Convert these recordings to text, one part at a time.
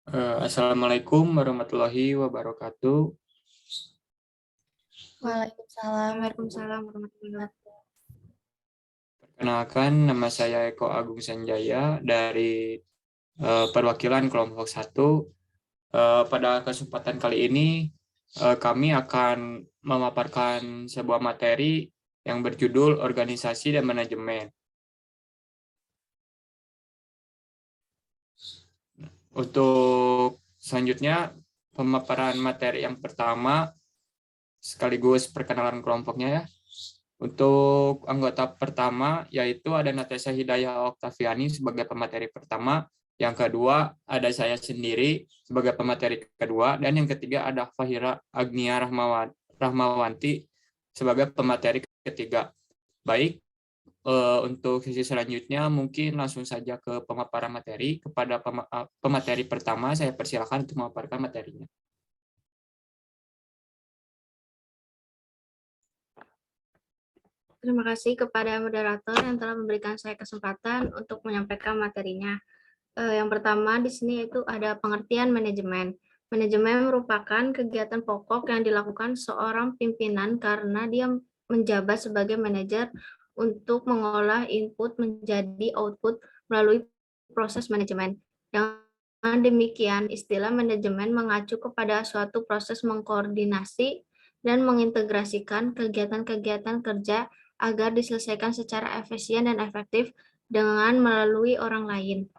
Assalamualaikum warahmatullahi wabarakatuh. Waalaikumsalam, Waalaikumsalam warahmatullahi wabarakatuh. Perkenalkan, nama saya Eko Agung Sanjaya dari perwakilan kelompok 1. Pada kesempatan kali ini, kami akan memaparkan sebuah materi yang berjudul Organisasi dan Manajemen. Untuk selanjutnya, pemaparan materi yang pertama sekaligus perkenalan kelompoknya ya. Untuk anggota pertama, yaitu ada Natesa Hidayah Oktaviani sebagai pemateri pertama, yang kedua ada saya sendiri sebagai pemateri kedua, dan yang ketiga ada Fahira Agnia Rahmawanti sebagai pemateri ketiga. Baik, untuk sesi selanjutnya mungkin langsung saja ke pemaparan materi. Kepada pemateri pertama, saya persilakan untuk memaparkan materinya. Terima kasih kepada moderator yang telah memberikan saya kesempatan untuk menyampaikan materinya. Yang pertama di sini yaitu ada pengertian manajemen. Manajemen merupakan kegiatan pokok yang dilakukan seorang pimpinan karena dia menjabat sebagai manajer untuk mengolah input menjadi output melalui proses manajemen. Dengan demikian, istilah manajemen mengacu kepada suatu proses mengkoordinasi dan mengintegrasikan kegiatan-kegiatan kerja agar diselesaikan secara efisien dan efektif dengan melalui orang lain.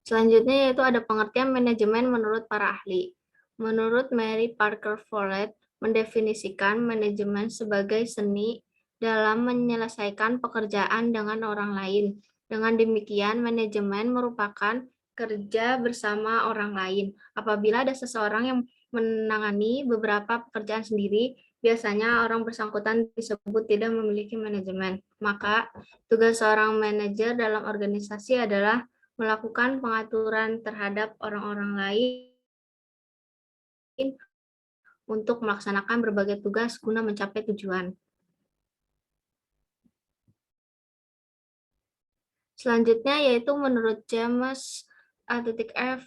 Selanjutnya yaitu ada pengertian manajemen menurut para ahli. Menurut Mary Parker Follett, mendefinisikan manajemen sebagai seni dalam menyelesaikan pekerjaan dengan orang lain. Dengan demikian, manajemen merupakan kerja bersama orang lain. Apabila ada seseorang yang menangani beberapa pekerjaan sendiri, biasanya orang bersangkutan disebut tidak memiliki manajemen. Maka, tugas seorang manajer dalam organisasi adalah melakukan pengaturan terhadap orang-orang lain untuk melaksanakan berbagai tugas guna mencapai tujuan. Selanjutnya yaitu menurut James F.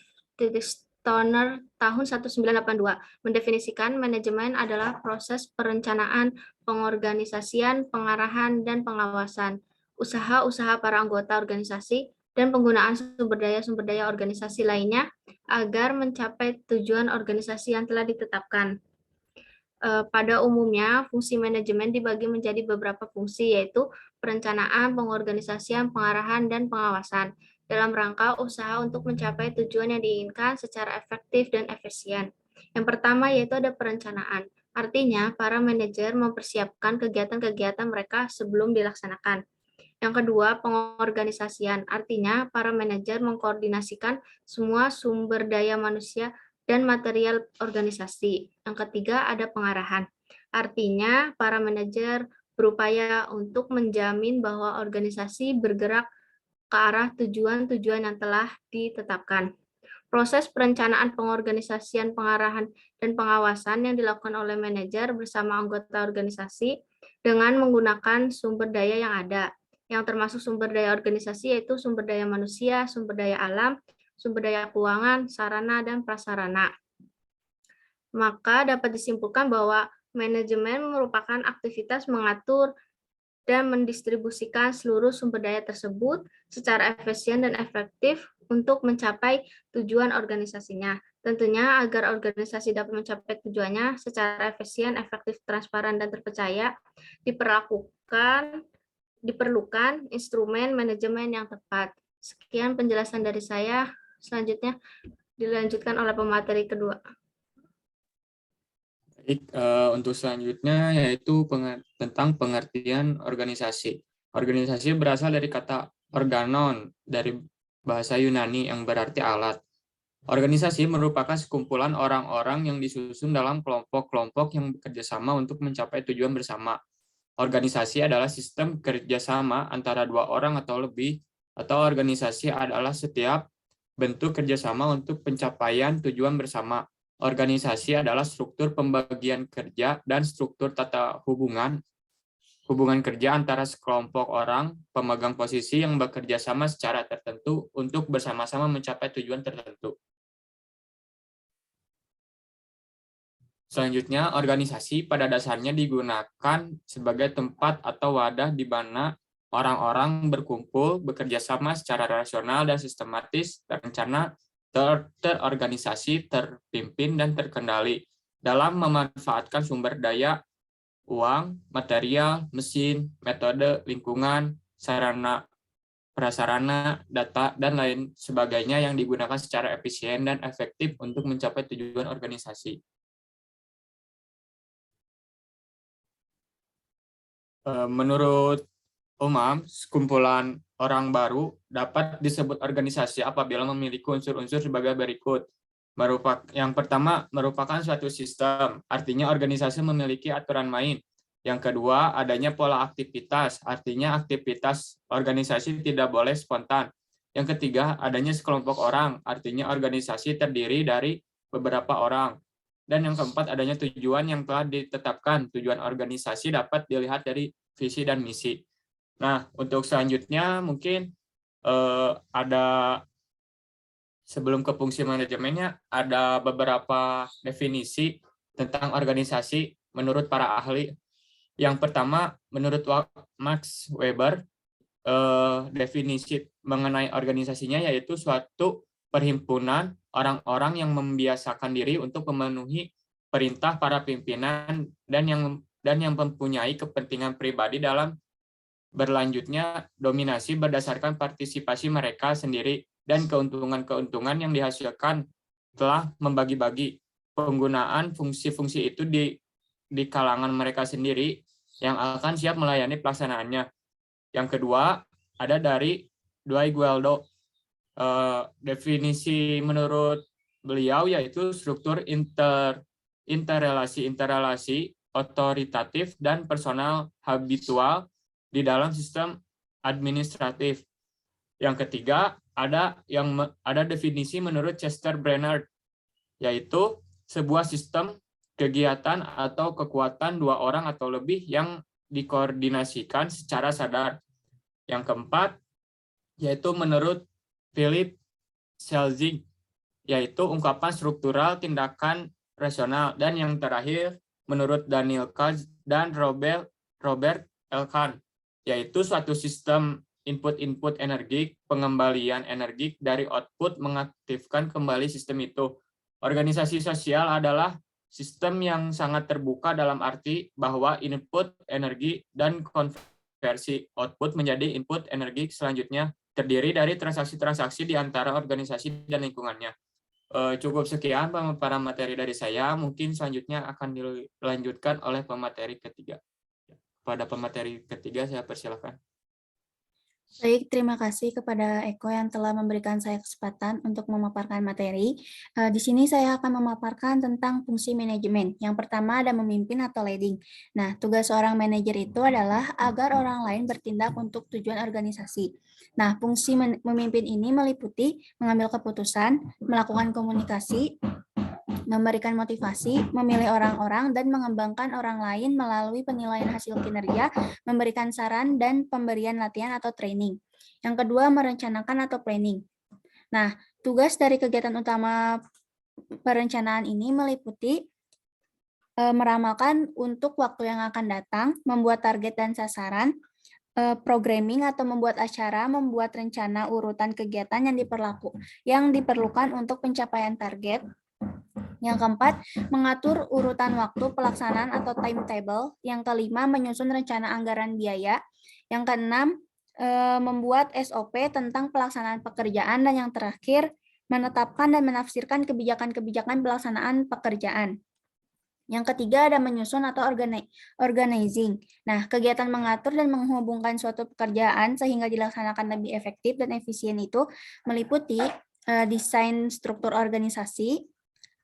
Stoner tahun 1982, mendefinisikan manajemen adalah proses perencanaan, pengorganisasian, pengarahan, dan pengawasan usaha-usaha para anggota organisasi dan penggunaan sumber daya organisasi lainnya agar mencapai tujuan organisasi yang telah ditetapkan. Pada umumnya, fungsi manajemen dibagi menjadi beberapa fungsi, yaitu perencanaan, pengorganisasian, pengarahan, dan pengawasan, dalam rangka usaha untuk mencapai tujuan yang diinginkan secara efektif dan efisien. Yang pertama yaitu ada perencanaan. Artinya, para manajer mempersiapkan kegiatan-kegiatan mereka sebelum dilaksanakan. Yang kedua, pengorganisasian. Artinya, para manajer mengkoordinasikan semua sumber daya manusia dan material organisasi. Yang ketiga, ada pengarahan. Artinya, para manajer berupaya untuk menjamin bahwa organisasi bergerak ke arah tujuan-tujuan yang telah ditetapkan. Proses perencanaan, pengorganisasian, pengarahan, dan pengawasan yang dilakukan oleh manajer bersama anggota organisasi dengan menggunakan sumber daya yang ada, yang termasuk sumber daya organisasi yaitu sumber daya manusia, sumber daya alam, sumber daya keuangan, sarana, dan prasarana. Maka dapat disimpulkan bahwa manajemen merupakan aktivitas mengatur dan mendistribusikan seluruh sumber daya tersebut secara efisien dan efektif untuk mencapai tujuan organisasinya. Tentunya agar organisasi dapat mencapai tujuannya secara efisien, efektif, transparan, dan terpercaya, diperlukan instrumen manajemen yang tepat. Sekian penjelasan dari saya. Selanjutnya dilanjutkan oleh pemateri kedua. Baik, untuk selanjutnya yaitu tentang pengertian organisasi. Organisasi berasal dari kata organon dari bahasa Yunani yang berarti alat. Organisasi merupakan sekumpulan orang-orang yang disusun dalam kelompok-kelompok yang bekerja sama untuk mencapai tujuan bersama. Organisasi adalah sistem kerjasama antara dua orang atau lebih, atau organisasi adalah setiap bentuk kerjasama untuk pencapaian tujuan bersama. Organisasi adalah struktur pembagian kerja dan struktur tata hubungan hubungan kerja antara sekelompok orang pemegang posisi yang bekerja sama secara tertentu untuk bersama-sama mencapai tujuan tertentu. Selanjutnya, organisasi pada dasarnya digunakan sebagai tempat atau wadah di mana orang-orang berkumpul, bekerja sama secara rasional dan sistematis, terencana, terorganisasi, terpimpin, dan terkendali dalam memanfaatkan sumber daya, uang, material, mesin, metode, lingkungan, sarana, prasarana, data, dan lain sebagainya yang digunakan secara efisien dan efektif untuk mencapai tujuan organisasi. Menurut Umam, sekumpulan orang baru dapat disebut organisasi apabila memiliki unsur-unsur sebagai berikut. Yang pertama, merupakan suatu sistem, artinya organisasi memiliki aturan main. Yang kedua, adanya pola aktivitas, artinya aktivitas organisasi tidak boleh spontan. Yang ketiga, adanya sekelompok orang, artinya organisasi terdiri dari beberapa orang. Dan yang keempat, adanya tujuan yang telah ditetapkan. Tujuan organisasi dapat dilihat dari visi dan misi. Nah, untuk selanjutnya mungkin ada, sebelum ke fungsi manajemennya, ada beberapa definisi tentang organisasi menurut para ahli. Yang pertama, menurut Max Weber, definisi mengenai organisasinya yaitu suatu perhimpunan orang-orang yang membiasakan diri untuk memenuhi perintah para pimpinan dan yang mempunyai kepentingan pribadi dalam berlanjutnya dominasi berdasarkan partisipasi mereka sendiri dan keuntungan-keuntungan yang dihasilkan telah membagi-bagi penggunaan fungsi-fungsi itu di kalangan mereka sendiri yang akan siap melayani pelaksanaannya. Yang kedua, ada dari Dwight Gueldo. Definisi menurut beliau yaitu struktur interrelasi otoritatif dan personal habitual di dalam sistem administratif. Yang ketiga, ada definisi menurut Chester Brenner, yaitu sebuah sistem kegiatan atau kekuatan dua orang atau lebih yang dikoordinasikan secara sadar. Yang keempat, yaitu menurut Philip Selzing, yaitu ungkapan struktural tindakan rasional. Dan yang terakhir, menurut Daniel Kahn dan Robert L. Kahn, yaitu suatu sistem input-input energi, pengembalian energi dari output mengaktifkan kembali sistem itu. Organisasi sosial adalah sistem yang sangat terbuka dalam arti bahwa input energi dan konversi output menjadi input energi selanjutnya terdiri dari transaksi-transaksi di antara organisasi dan lingkungannya. Cukup sekian pemaparan materi dari saya. Mungkin selanjutnya akan dilanjutkan oleh pemateri ketiga. Pada pemateri ketiga saya persilakan. Baik, terima kasih kepada Eko yang telah memberikan saya kesempatan untuk memaparkan materi. Di sini saya akan memaparkan tentang fungsi manajemen. Yang pertama ada memimpin atau leading. Nah, tugas seorang manajer itu adalah agar orang lain bertindak untuk tujuan organisasi. Nah, fungsi memimpin ini meliputi mengambil keputusan, melakukan komunikasi, memberikan motivasi, memilih orang-orang, dan mengembangkan orang lain melalui penilaian hasil kinerja, memberikan saran, dan pemberian latihan atau training. Yang kedua, merencanakan atau planning. Nah, tugas dari kegiatan utama perencanaan ini meliputi meramalkan untuk waktu yang akan datang, membuat target dan sasaran, programming atau membuat acara, membuat rencana urutan kegiatan yang diperlukan untuk pencapaian target. Yang keempat, mengatur urutan waktu pelaksanaan atau timetable. Yang kelima, menyusun rencana anggaran biaya. Yang keenam, membuat SOP tentang pelaksanaan pekerjaan. Dan yang terakhir, menetapkan dan menafsirkan kebijakan-kebijakan pelaksanaan pekerjaan. Yang ketiga ada menyusun atau organizing. Nah, kegiatan mengatur dan menghubungkan suatu pekerjaan sehingga dilaksanakan lebih efektif dan efisien itu meliputi desain struktur organisasi,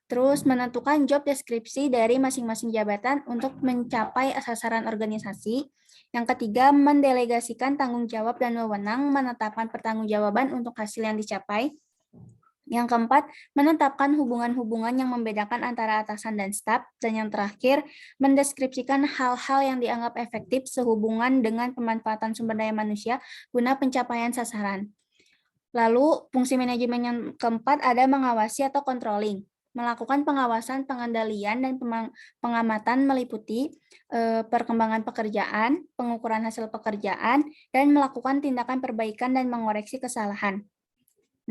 terus menentukan job deskripsi dari masing-masing jabatan untuk mencapai sasaran organisasi. Yang ketiga, mendelegasikan tanggung jawab dan wewenang, menetapkan pertanggungjawaban untuk hasil yang dicapai. Yang keempat, menetapkan hubungan-hubungan yang membedakan antara atasan dan staf. Dan yang terakhir, mendeskripsikan hal-hal yang dianggap efektif sehubungan dengan pemanfaatan sumber daya manusia guna pencapaian sasaran. Lalu, fungsi manajemen yang keempat ada mengawasi atau controlling. Melakukan pengawasan, pengendalian, dan pengamatan meliputi perkembangan pekerjaan, pengukuran hasil pekerjaan, dan melakukan tindakan perbaikan dan mengoreksi kesalahan.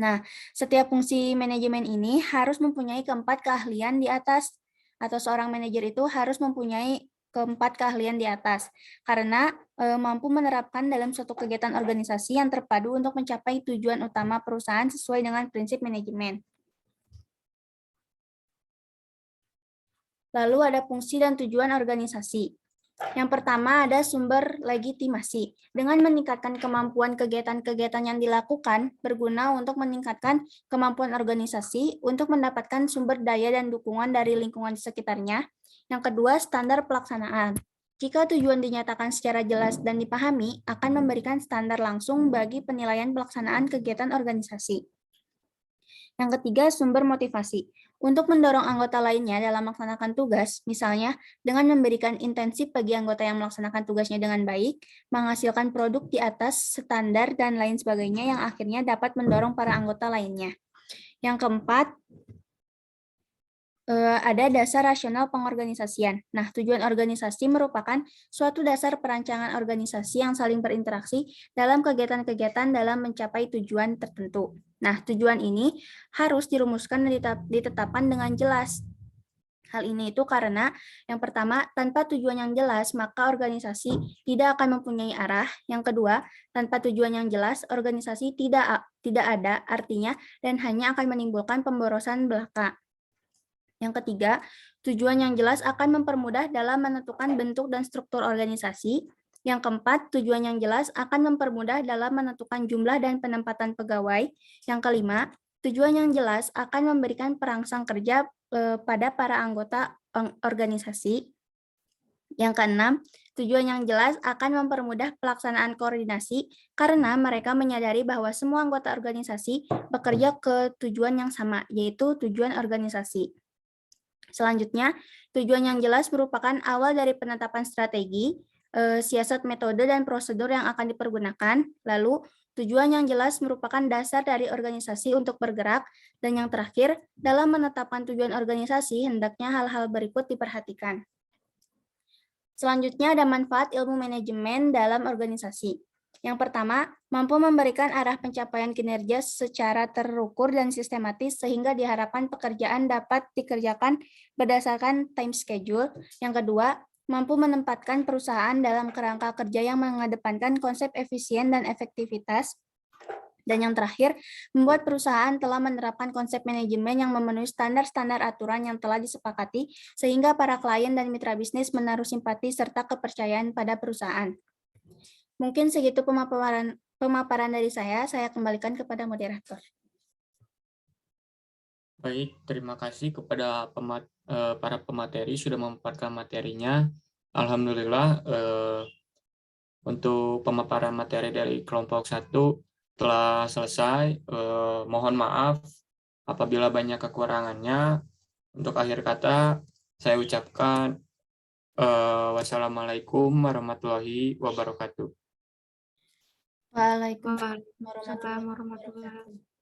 Nah, setiap fungsi manajemen ini harus mempunyai keempat keahlian di atas, atau seorang manajer itu harus mempunyai keempat keahlian di atas, karena mampu menerapkan dalam suatu kegiatan organisasi yang terpadu untuk mencapai tujuan utama perusahaan sesuai dengan prinsip manajemen. Lalu ada fungsi dan tujuan organisasi. Yang pertama ada sumber legitimasi. Dengan meningkatkan kemampuan kegiatan-kegiatan yang dilakukan, berguna untuk meningkatkan kemampuan organisasi untuk mendapatkan sumber daya dan dukungan dari lingkungan di sekitarnya. Yang kedua, standar pelaksanaan. Jika tujuan dinyatakan secara jelas dan dipahami, akan memberikan standar langsung bagi penilaian pelaksanaan kegiatan organisasi. Yang ketiga, sumber motivasi. Untuk mendorong anggota lainnya dalam melaksanakan tugas, misalnya dengan memberikan intensif bagi anggota yang melaksanakan tugasnya dengan baik, menghasilkan produk di atas standar, dan lain sebagainya yang akhirnya dapat mendorong para anggota lainnya. Yang keempat, ada dasar rasional pengorganisasian. Nah, tujuan organisasi merupakan suatu dasar perancangan organisasi yang saling berinteraksi dalam kegiatan-kegiatan dalam mencapai tujuan tertentu. Nah, tujuan ini harus dirumuskan dan ditetapkan dengan jelas. Hal ini itu karena yang pertama, tanpa tujuan yang jelas, maka organisasi tidak akan mempunyai arah. Yang kedua, tanpa tujuan yang jelas, organisasi tidak ada artinya dan hanya akan menimbulkan pemborosan belaka. Yang ketiga, tujuan yang jelas akan mempermudah dalam menentukan bentuk dan struktur organisasi. Yang keempat, tujuan yang jelas akan mempermudah dalam menentukan jumlah dan penempatan pegawai. Yang kelima, tujuan yang jelas akan memberikan perangsang kerja pada para anggota organisasi. Yang keenam, tujuan yang jelas akan mempermudah pelaksanaan koordinasi karena mereka menyadari bahwa semua anggota organisasi bekerja ke tujuan yang sama, yaitu tujuan organisasi. Selanjutnya, tujuan yang jelas merupakan awal dari penetapan strategi, siasat metode dan prosedur yang akan dipergunakan. Lalu, tujuan yang jelas merupakan dasar dari organisasi untuk bergerak. Dan yang terakhir, dalam menetapkan tujuan organisasi, hendaknya hal-hal berikut diperhatikan. Selanjutnya ada manfaat ilmu manajemen dalam organisasi. Yang pertama, mampu memberikan arah pencapaian kinerja secara terukur dan sistematis sehingga diharapkan pekerjaan dapat dikerjakan berdasarkan time schedule. Yang kedua, mampu menempatkan perusahaan dalam kerangka kerja yang mengedepankan konsep efisien dan efektivitas. Dan yang terakhir, membuat perusahaan telah menerapkan konsep manajemen yang memenuhi standar-standar aturan yang telah disepakati sehingga para klien dan mitra bisnis menaruh simpati serta kepercayaan pada perusahaan. Mungkin segitu pemaparan dari saya kembalikan kepada moderator. Baik, terima kasih kepada para pemateri sudah memaparkan materinya. Alhamdulillah, untuk pemaparan materi dari kelompok 1 telah selesai. Mohon maaf apabila banyak kekurangannya. Untuk akhir kata, saya ucapkan wassalamualaikum warahmatullahi wabarakatuh. Waalaikumsalam warahmatullahi warahmatullahi wabarakatuh.